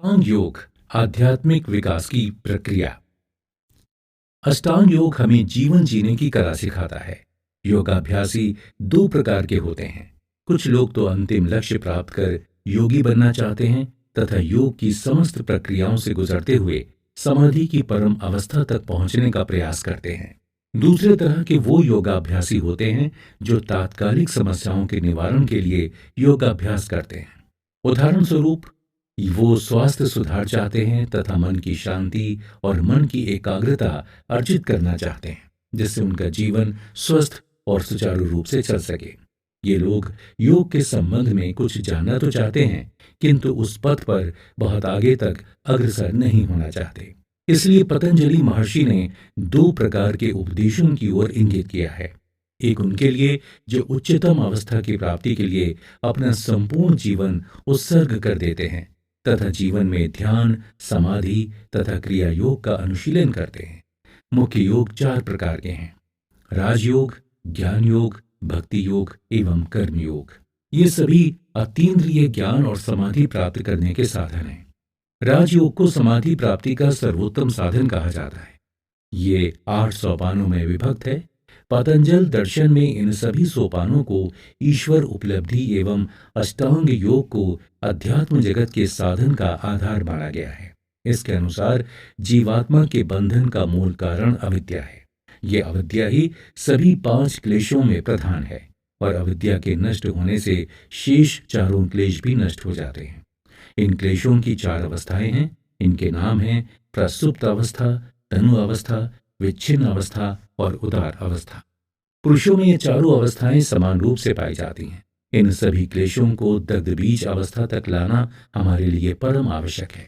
अष्टांग योग आध्यात्मिक विकास की प्रक्रिया। अष्टांग योग हमें जीवन जीने की कला सिखाता है। योगाभ्यासी दो प्रकार के होते हैं। कुछ लोग तो अंतिम लक्ष्य प्राप्त कर योगी बनना चाहते हैं तथा योग की समस्त प्रक्रियाओं से गुजरते हुए समाधि की परम अवस्था तक पहुंचने का प्रयास करते हैं। दूसरे तरह के वो योगाभ्यासी होते हैं जो तात्कालिक समस्याओं के निवारण के लिए योगाभ्यास करते हैं। उदाहरण स्वरूप, वो स्वास्थ्य सुधार चाहते हैं तथा मन की शांति और मन की एकाग्रता अर्जित करना चाहते हैं, जिससे उनका जीवन स्वस्थ और सुचारू रूप से चल सके। ये लोग योग के संबंध में कुछ जानना तो चाहते हैं, किंतु उस पथ पर बहुत आगे तक अग्रसर नहीं होना चाहते। इसलिए पतंजलि महर्षि ने दो प्रकार के उपदेशों की ओर इंगित किया है। एक उनके लिए जो उच्चतम अवस्था की प्राप्ति के लिए अपना संपूर्ण जीवन उत्सर्ग कर देते हैं तथा जीवन में ध्यान, समाधि तथा क्रिया योग का अनुशीलन करते हैं। मुख्य योग चार प्रकार के हैं: राजयोग, ज्ञान योग, भक्ति योग एवं कर्म योग। ये सभी अतीन्द्रिय ज्ञान और समाधि प्राप्त करने के साधन हैं। राजयोग को समाधि प्राप्ति का सर्वोत्तम साधन कहा जाता है। ये 8 सोपानों में विभक्त है। पतंजल दर्शन में इन सभी सोपानों को ईश्वर उपलब्धि एवं अष्टांग योग को अध्यात्म जगत के साधन का आधार माना गया है। इसके अनुसार जीवात्मा के बंधन का मूल कारण अविद्या है। ये अविद्या ही सभी 5 क्लेशों में प्रधान है और अविद्या के नष्ट होने से शेष चारों क्लेश भी नष्ट हो जाते हैं। इन क्लेशों की 4 अवस्थाएं हैं। इनके नाम हैं प्रसुप्त अवस्था, तनु अवस्था, विच्छिन्न अवस्था और उदार अवस्था। पुरुषों में ये चारों अवस्थाएं समान रूप से पाई जाती हैं। इन सभी क्लेशों को दग्ध बीज अवस्था तक लाना हमारे लिए परम आवश्यक है।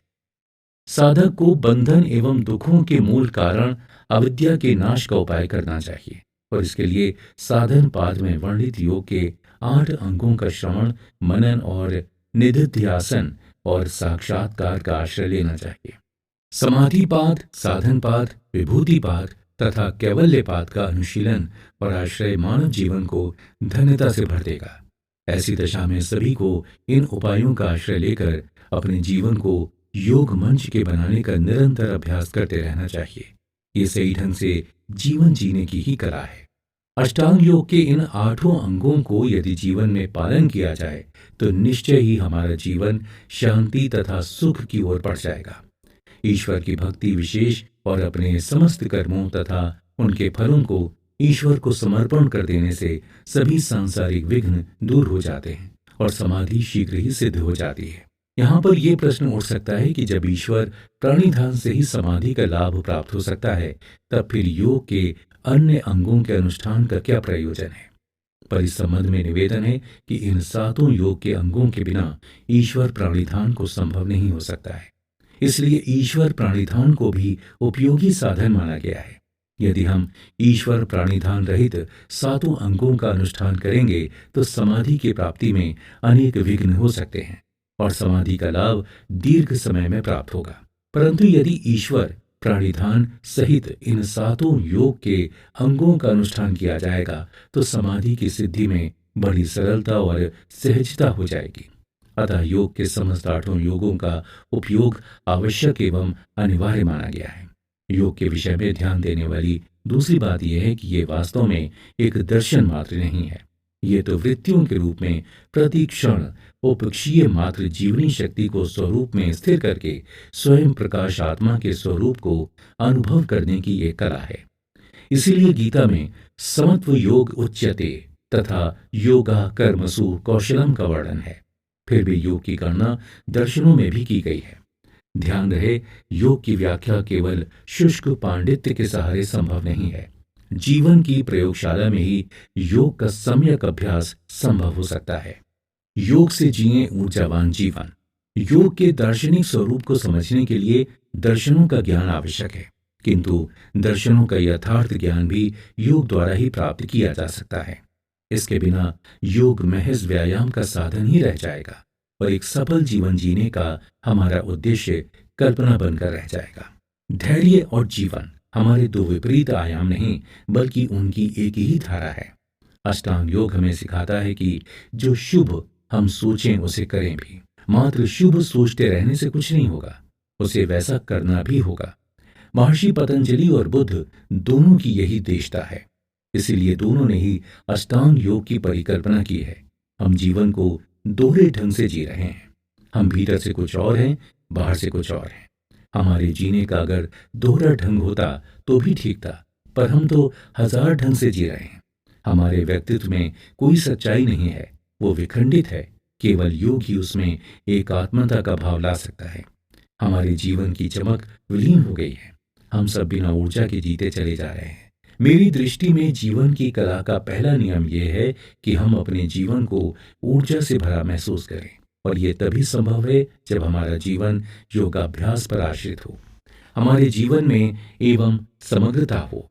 साधक को बंधन एवं दुखों के मूल कारण अविद्या के नाश का उपाय करना चाहिए और इसके लिए साधन पाद में वर्णित योग के 8 अंगों का श्रवण, मनन और निधिध्यासन और साक्षात्कार का आश्रय लेना चाहिए। समाधि पाद, साधन पाद, विभूति पाद तथा कैवल्य पाद का अनुशीलन और आश्रय मानव जीवन को धन्यता से भर देगा। ऐसी दशा में सभी को इन उपायों का आश्रय लेकर अपने जीवन को योग मंच के बनाने का निरंतर अभ्यास करते रहना चाहिए। ये सही ढंग से जीवन जीने की ही कला है। अष्टांग योग के इन 8 अंगों को यदि जीवन में पालन किया जाए तो निश्चय ही हमारा जीवन शांति तथा सुख की ओर बढ़ जाएगा। ईश्वर की भक्ति विशेष और अपने समस्त कर्मों तथा उनके फलों को ईश्वर को समर्पण कर देने से सभी सांसारिक विघ्न दूर हो जाते हैं और समाधि शीघ्र ही सिद्ध हो जाती है। यहाँ पर यह प्रश्न उठ सकता है कि जब ईश्वर प्रणिधान से ही समाधि का लाभ प्राप्त हो सकता है, तब फिर योग के अन्य अंगों के अनुष्ठान का क्या प्रयोजन है? पर इस संबंध में निवेदन है कि इन 7 योग के अंगों के बिना ईश्वर प्रणिधान को संभव नहीं हो सकता है। इसलिए ईश्वर प्राणिधान को भी उपयोगी साधन माना गया है। यदि हम ईश्वर प्राणिधान रहित 7 अंगों का अनुष्ठान करेंगे तो समाधि की प्राप्ति में अनेक विघ्न हो सकते हैं और समाधि का लाभ दीर्घ समय में प्राप्त होगा। परंतु यदि ईश्वर प्राणिधान सहित इन 7 योग के अंगों का अनुष्ठान किया जाएगा तो समाधि की सिद्धि में बड़ी सरलता और सहजता हो जाएगी। अतः योग के समस्त 8 योगों का उपयोग आवश्यक एवं अनिवार्य माना गया है। योग के विषय में ध्यान देने वाली दूसरी बात यह है कि ये वास्तव में एक दर्शन मात्र नहीं है। ये तो वृत्तियों के रूप में प्रति क्षण उपक्षीय मात्र जीवनी शक्ति को स्वरूप में स्थिर करके स्वयं प्रकाश आत्मा के स्वरूप को अनुभव करने की एक कला है। इसीलिए गीता में समत्व योग उच्यते तथा योगा कर्मसु कौशलम का वर्णन है। फिर भी योग की गणना दर्शनों में भी की गई है। ध्यान रहे, योग की व्याख्या केवल शुष्क पांडित्य के सहारे संभव नहीं है। जीवन की प्रयोगशाला में ही योग का सम्यक अभ्यास संभव हो सकता है। योग से जिए ऊर्जावान जीवन। योग के दार्शनिक स्वरूप को समझने के लिए दर्शनों का ज्ञान आवश्यक है, किंतु दर्शनों का यथार्थ ज्ञान भी योग द्वारा ही प्राप्त किया जा सकता है। इसके बिना योग महज व्यायाम का साधन ही रह जाएगा और एक सफल जीवन जीने का हमारा उद्देश्य कल्पना बनकर रह जाएगा। धैर्य और जीवन हमारे 2 विपरीत आयाम नहीं, बल्कि उनकी एक ही धारा है। अष्टांग योग हमें सिखाता है कि जो शुभ हम सोचें उसे करें भी, मात्र शुभ सोचते रहने से कुछ नहीं होगा, उसे वैसा करना भी होगा। महर्षि पतंजलि और बुद्ध दोनों की यही देशता है। इसीलिए दोनों ने ही अष्टांग योग की परिकल्पना की है। हम जीवन को दोहरे ढंग से जी रहे हैं। हम भीतर से कुछ और हैं, बाहर से कुछ और हैं। हमारे जीने का अगर दोहरा ढंग होता तो भी ठीक था, पर हम तो हजार ढंग से जी रहे हैं। हमारे व्यक्तित्व में कोई सच्चाई नहीं है, वो विखंडित है। केवल योग ही उसमें एकात्मता का भाव ला सकता है। हमारे जीवन की चमक विलीन हो गई है। हम सब बिना ऊर्जा के जीते चले जा रहे हैं। मेरी दृष्टि में जीवन की कला का पहला नियम यह है कि हम अपने जीवन को ऊर्जा से भरा महसूस करें, और यह तभी संभव है जब हमारा जीवन योगाभ्यास पर आश्रित हो। हमारे जीवन में एवं समग्रता हो,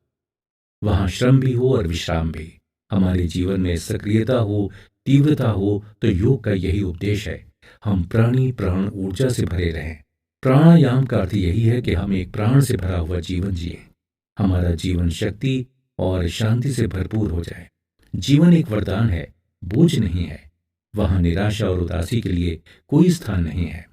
वहां श्रम भी हो और विश्राम भी। हमारे जीवन में सक्रियता हो, तीव्रता हो, तो योग का यही उपदेश है। हम प्राणी प्राण ऊर्जा से भरे रहें। प्राणायाम का अर्थ यही है कि हम एक प्राण से भरा हुआ जीवन जिए। हमारा जीवन शक्ति और शांति से भरपूर हो जाए। जीवन एक वरदान है, बोझ नहीं है। वहां निराशा और उदासी के लिए कोई स्थान नहीं है।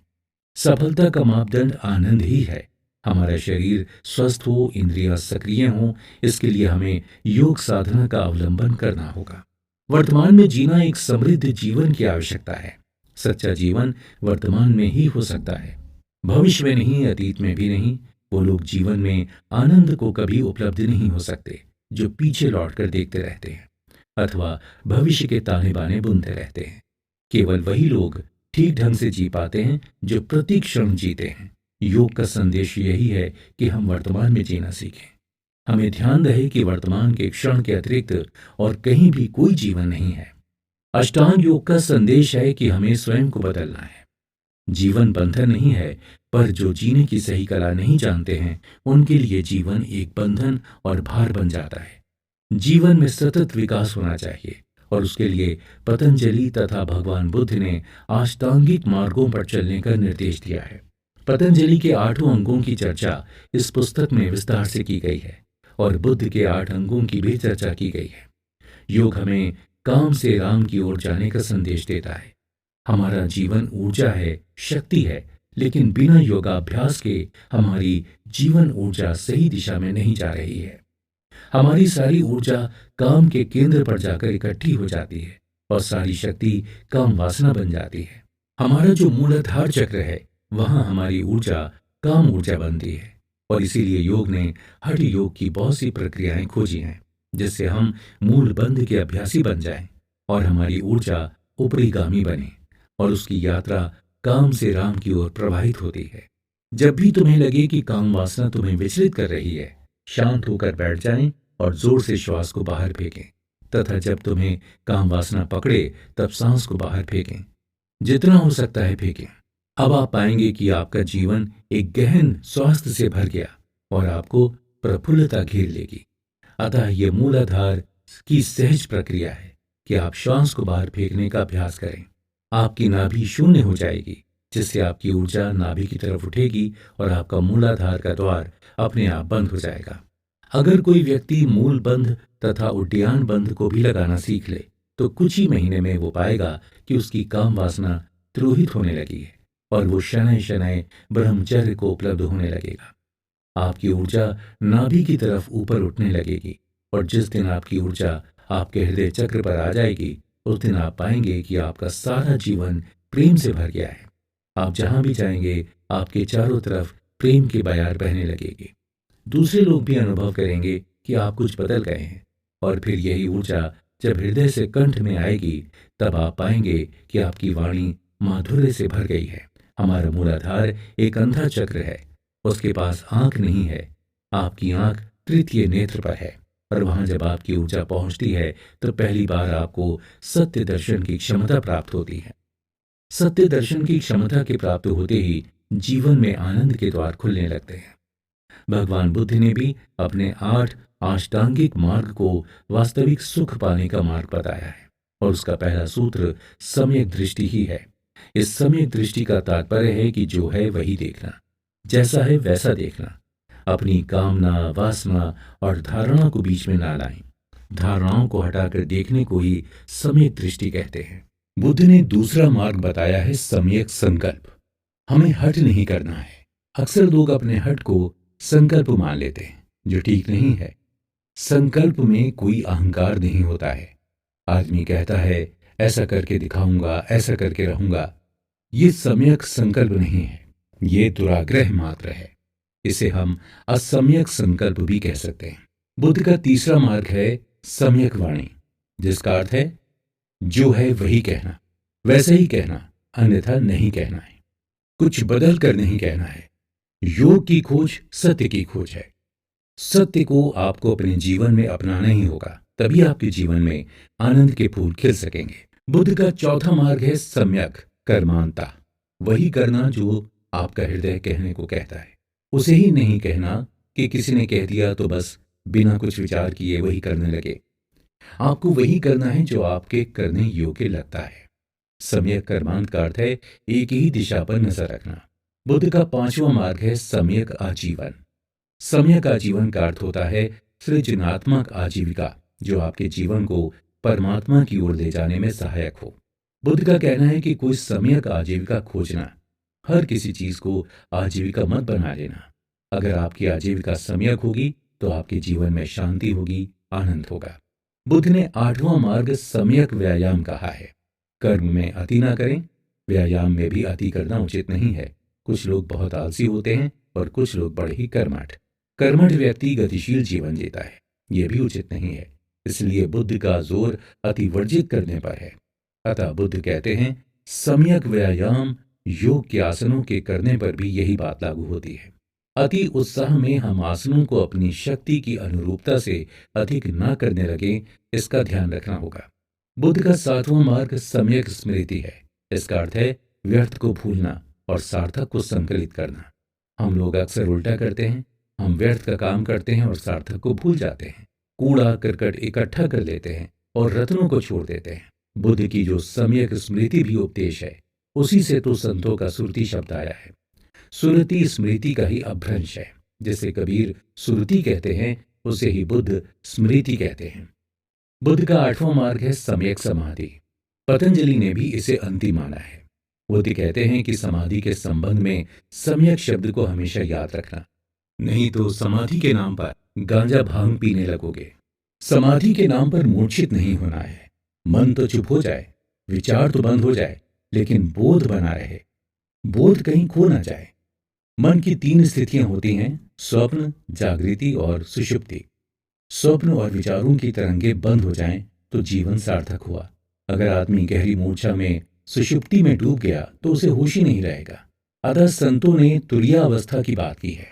सफलता का मापदंड आनंद ही है। हमारा शरीर स्वस्थ हो, इंद्रियां सक्रिय हों, इसके लिए हमें योग साधना का अवलंबन करना होगा। वर्तमान में जीना एक समृद्ध जीवन की आवश्यकता है। सच्चा जीवन वर्तमान में ही हो सकता है, भविष्य में नहीं, अतीत में भी नहीं। वो लोग जीवन में आनंद को कभी उपलब्ध नहीं हो सकते जो पीछे लौटकर देखते रहते हैं अथवा भविष्य के ताने बाने बुनते रहते हैं। केवल वही लोग ठीक ढंग से जी पाते हैं जो प्रति क्षण जीते हैं। योग का संदेश यही है कि हम वर्तमान में जीना सीखें। हमें ध्यान रहे कि वर्तमान के क्षण के अतिरिक्त और कहीं भी कोई जीवन नहीं है। अष्टांग योग का संदेश है कि हमें स्वयं को बदलना है। जीवन बंधन नहीं है, पर जो जीने की सही कला नहीं जानते हैं उनके लिए जीवन एक बंधन और भार बन जाता है। जीवन में सतत विकास होना चाहिए, और उसके लिए पतंजलि तथा भगवान बुद्ध ने अष्टांगिक मार्गों पर चलने का निर्देश दिया है। पतंजलि के 8 अंगों की चर्चा इस पुस्तक में विस्तार से की गई है, और बुद्ध के 8 अंगों की भी चर्चा की गई है। योग हमें काम से राम की ओर जाने का संदेश देता है। हमारा जीवन ऊर्जा है, शक्ति है, लेकिन बिना योगाभ्यास के हमारी जीवन ऊर्जा सही दिशा में नहीं जा रही है। हमारी सारी ऊर्जा काम के केंद्र पर जाकर इकट्ठी हो जाती है, और सारी शक्ति काम वासना बन जाती है। हमारा जो मूलाधार चक्र है, वहां हमारी ऊर्जा काम ऊर्जा बनती है, और इसीलिए योग ने हठ योग की बहुत सी प्रक्रियाएं खोजी हैं, जिससे हम मूल बंध के अभ्यासी बन जाएं और हमारी ऊर्जा ऊपरीगामी बने, और उसकी यात्रा काम से राम की ओर प्रवाहित होती है। जब भी तुम्हें लगे कि काम वासना तुम्हें विचलित कर रही है, शांत होकर बैठ जाएं और जोर से श्वास को बाहर फेंकें, तथा जब तुम्हें काम वासना पकड़े तब सांस को बाहर फेंकें। जितना हो सकता है फेंकें। अब आप पाएंगे कि आपका जीवन एक गहन स्वास्थ्य से भर गया और आपको प्रफुल्लता घेर लेगी। अतः यह मूलाधार की सहज प्रक्रिया है कि आप श्वास को बाहर फेंकने का अभ्यास करें। आपकी नाभि शून्य हो जाएगी, जिससे आपकी ऊर्जा नाभि की तरफ उठेगी और आपका मूलाधार का द्वार अपने आप बंद हो जाएगा। अगर कोई व्यक्ति मूल बंध तथा उड्डयन बंध को भी लगाना सीख ले तो कुछ ही महीने में वो पाएगा कि उसकी काम वासना द्रोहित होने लगी है और वो शनैः शनैः ब्रह्मचर्य को उपलब्ध होने लगेगा। आपकी ऊर्जा नाभि की तरफ ऊपर उठने लगेगी, और जिस दिन आपकी ऊर्जा आपके हृदय चक्र पर आ जाएगी उस दिन आप पाएंगे कि आपका सारा जीवन प्रेम से भर गया है। आप जहां भी जाएंगे आपके चारों तरफ प्रेम की बयार बहने लगेगी। दूसरे लोग भी अनुभव करेंगे कि आप कुछ बदल गए हैं, और फिर यही ऊर्जा जब हृदय से कंठ में आएगी तब आप पाएंगे कि आपकी वाणी माधुर्य से भर गई है। हमारा मूलाधार एक अंधा चक्र है, उसके पास आंख नहीं है। आपकी आंख तृतीय नेत्र पर है, और वहां जब आपकी ऊर्जा पहुंचती है तो पहली बार आपको सत्य दर्शन की क्षमता प्राप्त होती है। सत्य दर्शन की क्षमता के प्राप्त होते ही जीवन में आनंद के द्वार खुलने लगते हैं। भगवान बुद्ध ने भी अपने 8 अष्टांगिक मार्ग को वास्तविक सुख पाने का मार्ग बताया है, और उसका पहला सूत्र सम्यक दृष्टि ही है। इस सम्यक दृष्टि का तात्पर्य है कि जो है वही देखना, जैसा है वैसा देखना। अपनी कामना, वासना और धारणा को बीच में ना लाएं। धारणाओं को हटाकर देखने को ही सम्यक दृष्टि कहते हैं। बुद्ध ने दूसरा मार्ग बताया है सम्यक संकल्प। हमें हठ नहीं करना है। अक्सर लोग अपने हठ को संकल्प मान लेते हैं, जो ठीक नहीं है। संकल्प में कोई अहंकार नहीं होता है। आदमी कहता है ऐसा करके दिखाऊंगा, ऐसा करके रहूंगा। ये सम्यक संकल्प नहीं है, ये दुराग्रह मात्र है। इसे हम असम्यक संकल्प भी कह सकते हैं। बुद्ध का तीसरा मार्ग है सम्यक वाणी, जिसका अर्थ है जो है वही कहना, वैसे ही कहना, अन्यथा नहीं कहना है। कुछ बदल कर नहीं कहना है। योग की खोज सत्य की खोज है। सत्य को आपको अपने जीवन में अपनाना ही होगा, तभी आपके जीवन में आनंद के फूल खिल सकेंगे। बुद्ध का चौथा मार्ग है सम्यक कर्मांता। वही करना जो आपका हृदय कहने को कहता है, उसे ही नहीं कहना कि किसी ने कह दिया तो बस बिना कुछ विचार किए वही करने लगे। आपको वही करना है जो आपके करने योग्य लगता है। सम्यक कर्मांत का अर्थ है एक ही दिशा पर नजर रखना। बुद्ध का पांचवा मार्ग है सम्यक आजीवन। सम्यक आजीवन का अर्थ होता है सृजनात्मक आजीविका, जो आपके जीवन को परमात्मा की ओर ले जाने में सहायक हो। बुद्ध का कहना है कि कोई सम्यक आजीविका खोजना, हर किसी चीज को आजीविका मत बना लेना। अगर आपकी आजीविका सम्यक होगी तो आपके जीवन में शांति होगी, आनंद होगा। बुद्ध ने आठवां मार्ग सम्यक व्यायाम कहा है। कर्म में अति ना करें, व्यायाम में भी अति करना उचित नहीं है। कुछ लोग बहुत आलसी होते हैं और कुछ लोग बड़े ही कर्मठ। कर्मठ व्यक्ति गतिशील जीवन जीता है, यह भी उचित नहीं है। इसलिए बुद्ध का जोर अति वर्जित करने पर है। अतः बुद्ध कहते हैं सम्यक व्यायाम योग के आसनों के करने पर भी यही बात लागू होती है। अति उत्साह में हम आसनों को अपनी शक्ति की अनुरूपता से अधिक न करने लगे, इसका ध्यान रखना होगा। बुद्ध का सातवां मार्ग सम्यक स्मृति है। इसका अर्थ है व्यर्थ को भूलना और सार्थक को संकलित करना। हम लोग अक्सर उल्टा करते हैं। हम व्यर्थ का काम करते हैं और सार्थक को भूल जाते हैं। कूड़ा करकट इकट्ठा कर लेते हैं और रत्नों को छोड़ देते हैं। बुद्ध की जो सम्यक स्मृति भी उपदेश है, उसी से तो संतों का सुरति शब्द आया है। सुरति स्मृति का ही अपभ्रंश है। जिसे कबीर सुरति कहते हैं, उसे ही बुद्ध स्मृति कहते हैं। बुद्ध का आठवां मार्ग है सम्यक समाधि। पतंजलि ने भी इसे अंतिम माना है। बुद्ध कहते हैं कि समाधि के संबंध में सम्यक शब्द को हमेशा याद रखना, नहीं तो समाधि के नाम पर गांजा भांग पीने लगोगे। समाधि के नाम पर मूर्छित नहीं होना है। मन तो चुप हो जाए, विचार तो बंद हो जाए, लेकिन बोध बना रहे, बोध कहीं खो ना जाए। मन की तीन स्थितियां होती हैं, स्वप्न, जागृति और सुषुप्ति। स्वप्न और विचारों की तरंगे बंद हो जाएं तो जीवन सार्थक हुआ। अगर आदमी गहरी मूर्छा में सुषुप्ति में डूब गया तो उसे होश ही नहीं रहेगा। अतः संतों ने तुरीयावस्था की बात की है।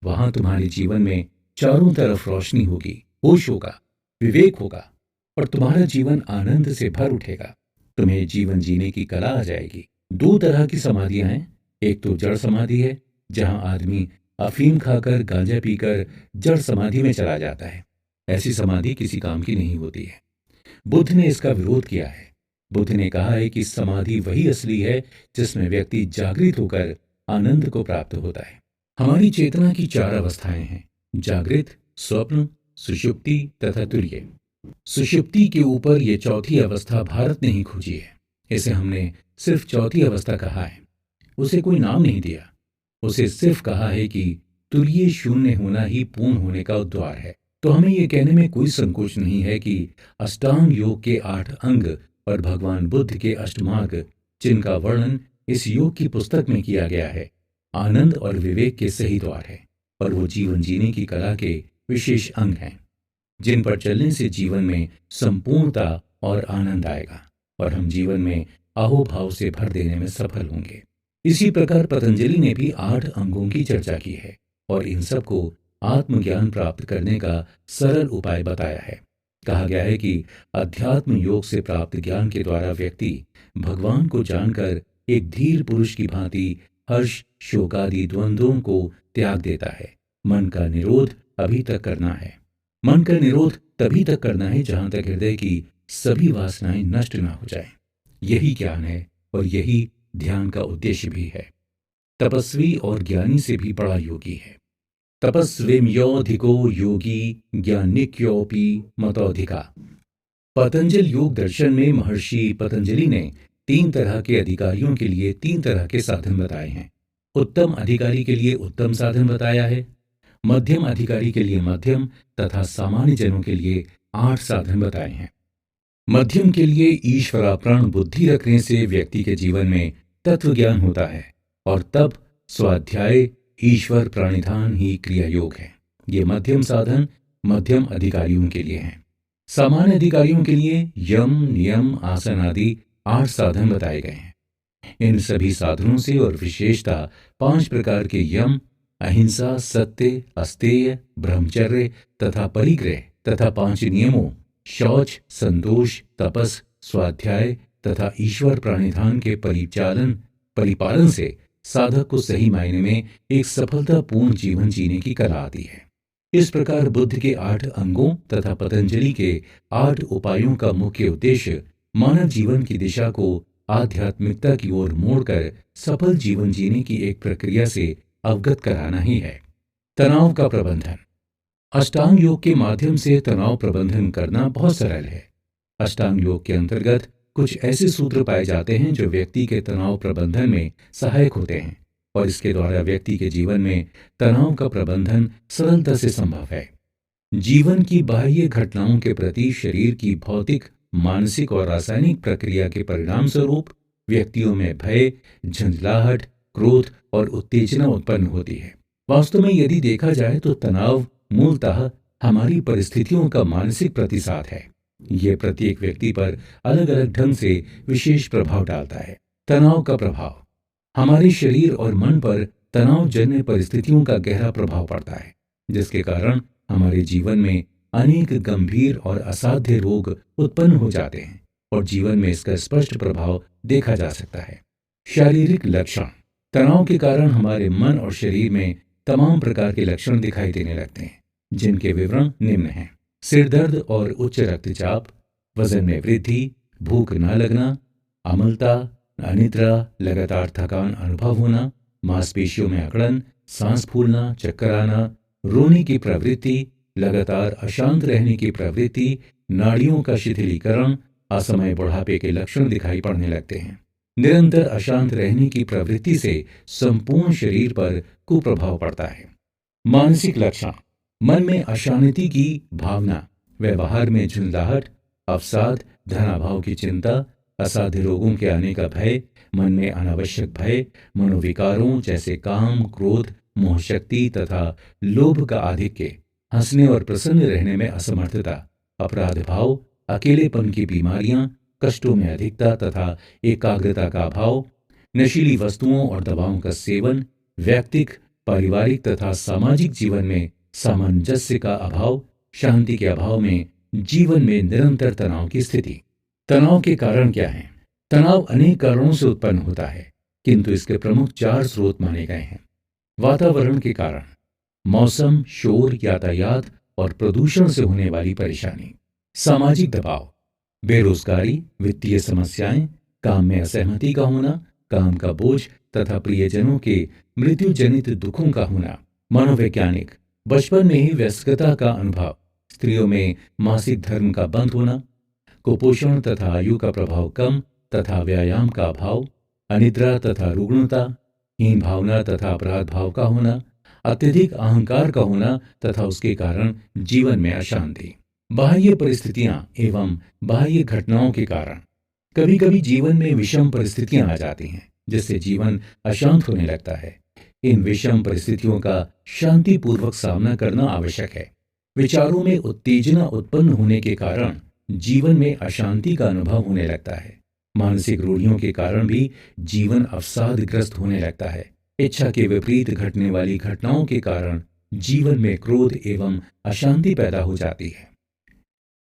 वहां तुम्हारे जीवन में चारों तरफ रोशनी होगी, होश होगा, विवेक होगा और तुम्हारा जीवन आनंद से भर उठेगा। तुम्हें जीवन जीने की कला आ जाएगी। दो तरह की समाधियां हैं। एक तो जड़ समाधि है, जहां आदमी अफीम खाकर गांजा पीकर जड़ समाधि में चला जाता है। ऐसी समाधि किसी काम की नहीं होती है। बुद्ध ने इसका विरोध किया है। बुद्ध ने कहा है कि समाधि वही असली है जिसमें व्यक्ति जागृत होकर आनंद को प्राप्त होता है। हमारी चेतना की चार अवस्थाएं हैं, जागृत, स्वप्न, सुषुप्ति तथा तुरीय। सुषुप्ति के ऊपर ये चौथी अवस्था भारत ने ही खोजी है। इसे हमने सिर्फ चौथी अवस्था कहा है, उसे कोई नाम नहीं दिया। उसे सिर्फ कहा है कि तुरीय शून्य होना ही पूर्ण होने का द्वार है। तो हमें यह कहने में कोई संकोच नहीं है कि अष्टांग योग के 8 अंग और भगवान बुद्ध के अष्टमार्ग, जिनका वर्णन इस योग की पुस्तक में किया गया है, आनंद और विवेक के सही द्वार है और वो जीवन जीने की कला के विशेष अंग हैं, जिन पर चलने से जीवन में संपूर्णता और आनंद आएगा और हम जीवन में अहोभाव से भर देने में सफल होंगे। इसी प्रकार पतंजलि ने भी 8 अंगों की चर्चा की है और इन सब को आत्मज्ञान प्राप्त करने का सरल उपाय बताया है। कहा गया है कि अध्यात्म योग से प्राप्त ज्ञान के द्वारा व्यक्ति भगवान को जानकर एक धीर पुरुष की भांति हर्ष शोकादि द्वंद्वों को त्याग देता है। मन का निरोध अभी तक करना है। मन का निरोध तभी तक करना है जहां तक हृदय की सभी वासनाएं नष्ट ना हो जाएं। यही ज्ञान है और यही ध्यान का उद्देश्य भी है। तपस्वी और ज्ञानी से भी बड़ा योगी है। तपस्विम्योऽधिको योगी ज्ञानिक्योऽपि मतोऽधिका। पतंजल योग दर्शन में महर्षि पतंजलि ने 3 तरह के अधिकारियों के लिए 3 तरह के साधन बताए हैं। उत्तम अधिकारी के लिए उत्तम साधन बताया है, मध्यम अधिकारी के लिए मध्यम तथा सामान्य जनों के लिए 8 साधन बताए हैं। मध्यम के लिए ईश्वराप्राण बुद्धि रखने से व्यक्ति के जीवन में तत्व ज्ञान होता है और तब स्वाध्याय ईश्वर प्राणिधान ही क्रिया योग है। ये मध्यम साधन मध्यम अधिकारियों के लिए हैं। सामान्य अधिकारियों के लिए यम नियम आसन आदि 8 साधन बताए गए हैं। इन सभी साधनों से और विशेषता 5 प्रकार के यम अहिंसा सत्य अस्तेय ब्रह्मचर्य तथा परिग्रह तथा 5 नियमों शौच संतोष तपस स्वाध्याय तथा ईश्वर प्राणिधान के परिपालन से साधक को सही मायने में एक सफलतापूर्ण जीवन जीने की कला आती है। इस प्रकार बुद्ध के 8 अंगों तथा पतंजलि के 8 उपायों का मुख्य उद्देश्य मानव जीवन की दिशा को आध्यात्मिकता की ओर मोड़कर सफल जीवन जीने की एक प्रक्रिया से अवगत कराना ही है। तनाव का प्रबंधन। अष्टांग योग के माध्यम से तनाव प्रबंधन करना बहुत सरल है। अष्टांग योग के अंतर्गत कुछ ऐसे सूत्र पाए जाते हैं जो व्यक्ति के तनाव प्रबंधन में सहायक होते हैं और इसके द्वारा व्यक्ति के जीवन में तनाव का प्रबंधन सरलता से संभव है। जीवन की बाह्य घटनाओं के प्रति शरीर की भौतिक मानसिक और रासायनिक प्रक्रिया के परिणाम स्वरूप व्यक्तियों में भय झंझलाहट क्रोध और उत्तेजना उत्पन्न होती है। वास्तव में यदि देखा जाए तो तनाव मूलतः हमारी परिस्थितियों का मानसिक प्रतिसाद है। ये प्रत्येक व्यक्ति पर अलग अलग ढंग से विशेष प्रभाव डालता है। तनाव का प्रभाव। हमारे शरीर और मन पर तनावजन्य परिस्थितियों का गहरा प्रभाव पड़ता है, जिसके कारण हमारे जीवन में अनेक गंभीर और असाध्य रोग उत्पन्न हो जाते हैं और जीवन में इसका स्पष्ट प्रभाव देखा जा सकता है। शारीरिक लक्षण। तनाव के कारण हमारे मन और शरीर में तमाम प्रकार के लक्षण दिखाई देने लगते हैं, जिनके विवरण निम्न हैं। सिर दर्द और उच्च रक्तचाप, वजन में वृद्धि, भूख न लगना, अम्लता, अनिद्रा, लगातार थकान अनुभव होना, मांसपेशियों में अकड़न, सांस फूलना, चक्कर आना, रोने की प्रवृत्ति, लगातार अशांत रहने की प्रवृत्ति, नाड़ियों का शिथिलीकरण, असमय बुढ़ापे के लक्षण दिखाई पड़ने लगते हैं। निरंतर अशांत रहने की प्रवृत्ति से संपूर्ण शरीर पर कुप्रभाव पड़ता है। मानसिक लक्षण। मन में अशांति की भावना, व्यवहार में झुंझलाहट, अवसाद, धनाभाव की चिंता, असाध्य रोगों के आने का भय, मन में अनावश्यक भय, मनोविकारों जैसे काम क्रोध मोह शक्ति तथा लोभ का आधिक्य, हंसने और प्रसन्न रहने में असमर्थता, अपराध भाव, अकेलेपन की बीमारियां, कष्टों में अधिकता तथा एकाग्रता का अभाव, नशीली वस्तुओं और दवाओं का सेवन, व्यक्तिक पारिवारिक तथा सामाजिक जीवन में सामंजस्य का अभाव, शांति के अभाव में जीवन में निरंतर तनाव की स्थिति। तनाव के कारण क्या हैं? तनाव अनेक कारणों से उत्पन्न होता है, किंतु इसके प्रमुख 4 स्रोत माने गए हैं। वातावरण के कारण, मौसम, शोर, यातायात और प्रदूषण से होने वाली परेशानी। सामाजिक दबाव, बेरोजगारी, वित्तीय समस्याएं, काम में असहमति का होना, काम का बोझ तथा प्रियजनों के मृत्यु जनित दुखों का होना। मनोवैज्ञानिक, बचपन में ही वयस्कता का अनुभव, स्त्रियों में मासिक धर्म का बंद होना, कुपोषण तथा आयु का प्रभाव कम तथा व्यायाम का अभाव, अनिद्रा तथा रुग्णता, हीन भावना तथा अपराध भाव का होना, अत्यधिक अहंकार का होना तथा उसके कारण जीवन में अशांति। बाह्य परिस्थितियां एवं बाह्य घटनाओं के कारण कभी कभी जीवन में विषम परिस्थितियां आ जाती हैं, जिससे जीवन अशांत होने लगता है। इन विषम परिस्थितियों का शांतिपूर्वक सामना करना आवश्यक है। विचारों में उत्तेजना उत्पन्न होने के कारण जीवन में अशांति का अनुभव होने लगता है। मानसिक रूढ़ियों के कारण भी जीवन अवसादग्रस्त होने लगता है। इच्छा के विपरीत घटने वाली घटनाओं के कारण जीवन में क्रोध एवं अशांति पैदा हो जाती है।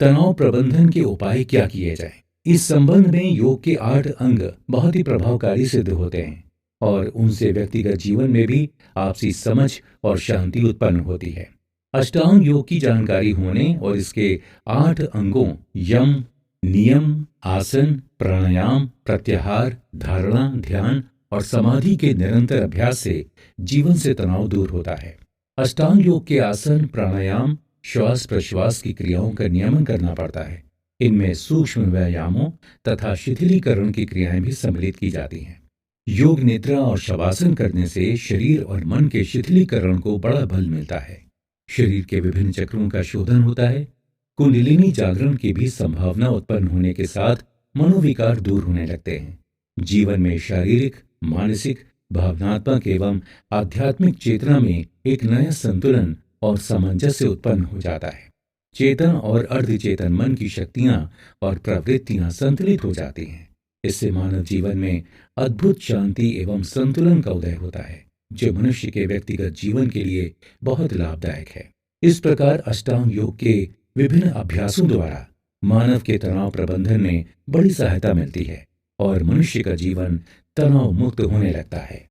तनाव प्रबंधन के उपाय क्या किए जाएं? इस संबंध में योग के 8 अंग बहुत ही प्रभावकारी सिद्ध होते हैं और उनसे व्यक्तिगत जीवन में भी आपसी समझ और शांति उत्पन्न होती है। अष्टांग योग की जानकारी होने और इसके 8 अंगों यम नियम आसन प्राणायाम प्रत्याहार धारणा ध्यान और समाधि के निरंतर अभ्यास से जीवन से तनाव दूर होता है। अष्टांग योग के आसन प्राणायाम श्वास प्रश्वास की क्रियाओं का नियमन करना पड़ता है। इनमें सूक्ष्म व्यायामों तथा शिथिलीकरण की क्रियाएं भी सम्मिलित की जाती हैं। योग निद्रा और शवासन करने से शरीर और मन के शिथिलीकरण को बड़ा बल मिलता है। शरीर के विभिन्न चक्रों का शोधन होता है। कुंडलिनी जागरण की भी संभावना उत्पन्न होने के साथ मनोविकार दूर होने लगते हैं। जीवन में शारीरिक, मानसिक, भावनात्मक एवं आध्यात्मिक चेतना में एक नया संतुलन और सामंजस्य उत्पन्न हो जाता है। चेतन और अर्धचेतन मन की शक्तियां और प्रवृत्तियां संतुलित हो जाती हैं। इससे मानव जीवन में अद्भुत शांति एवं संतुलन का उदय होता है, जो मनुष्य के व्यक्तिगत जीवन के लिए बहुत लाभदायक है। इस प्रकार अष्टांग योग के विभिन्न अभ्यासों द्वारा मानव के तनाव प्रबंधन में बड़ी सहायता मिलती है और मनुष्य का जीवन तनाव मुक्त होने लगता है।